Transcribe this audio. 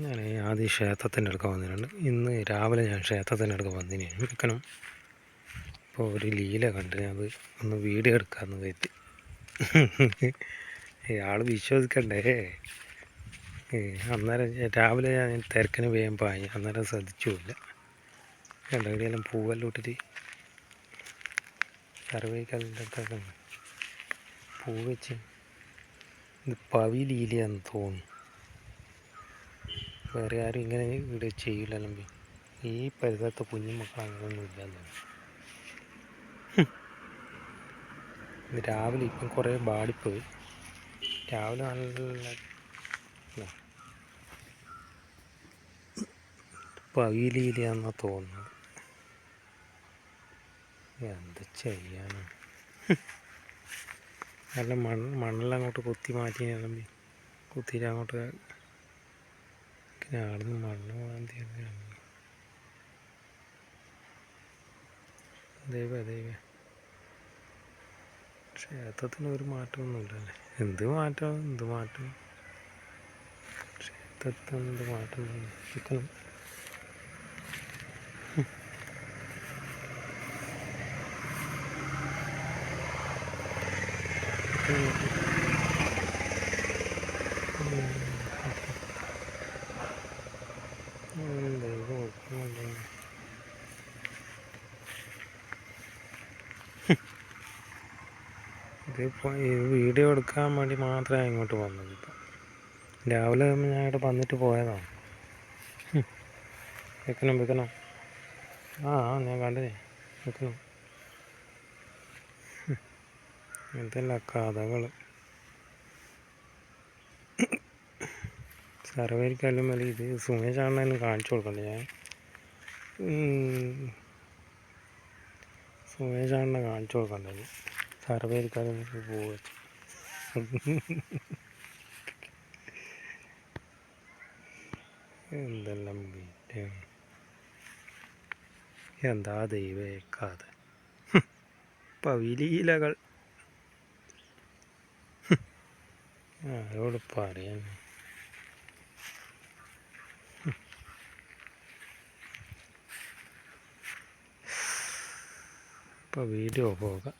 ഞാൻ ആദ്യം ക്ഷേത്രത്തിൻ്റെ അടുക്ക വന്നിട്ടുണ്ട്. ഇന്ന് രാവിലെ ഞാൻ ക്ഷേത്രത്തിൻ്റെ അടുക്ക വന്നിന് വിൽക്കണം. അപ്പോൾ ഒരു ലീല കണ്ട് അത് ഒന്ന് വീഡിയോ എടുക്കാമെന്ന് കരുതി. ആൾ വിശ്വസിക്കണ്ടേ. അന്നേരം രാവിലെ ഞാൻ തിരക്കിന് വേഗം പായി, അന്നേരം ശ്രദ്ധിച്ചില്ല. കണ്ട ഇവിടെയെല്ലാം പൂവെല്ലാം ഇട്ടിട്ട് സർവൈക്കലിൻ്റെ അടുത്തൊക്കെ പൂ വെച്ച് ഇത് പവി ലീലയാന്ന് തോന്നുന്നു. വേറെ ആരും ഇങ്ങനെ ഇവിടെ ചെയ്യില്ലല്ലോ. ഈ പരിസരത്ത് കുഞ്ഞുമക്കൾ അങ്ങനെയൊന്നും ഇല്ലല്ലോ. ഇത് രാവിലെ ഇപ്പം കുറേ ബാടിപ്പോയി. രാവിലെ നല്ല പവിലീലയാണെന്നാണ് തോന്നുന്നത്. എന്ത് ചെയ്യാനാണ്. നല്ല മണ്ണെല്ലാം അങ്ങോട്ട് കുത്തി മാറ്റി കുത്തിയിട്ട് അങ്ങോട്ട് ആടുന്ന് മണ്ണ് മാന്തി. ദൈവ ക്ഷേത്രത്തിന് ഒരു മാറ്റമൊന്നുമില്ലല്ലേ. എന്ത് മാറ്റം ക്ഷേത്രത്തിന് എന്ത് മാറ്റം നിൽക്കണം. ഇതിപ്പോൾ ഈ വീഡിയോ എടുക്കാൻ വേണ്ടി മാത്രമേ ഇങ്ങോട്ട് വന്നത്. ഇപ്പം രാവിലെ ഞാൻ ഇവിടെ വന്നിട്ട് പോയതാണ്. വെക്കണം ഞാൻ കണ്ടിനെ വെക്കണം. എന്തെല്ലാം കഥകൾ. സർവേരിക്കാലും മതി. ഇത് സുമേഷാണെന്ന് കാണിച്ചു കൊടുക്കണ്ടേ. ഞാൻ സുമേഷാണെന്നെ കാണിച്ചു കൊടുക്കണ്ടേ. സർവേരിക്കാലും പോവുക എന്തെല്ലാം എന്താ ദൈവേക്കാതെ പവിലീലകൾ. ആരോട് പറയാൻ. ഇപ്പോൾ വീഡിയോ പോകാം.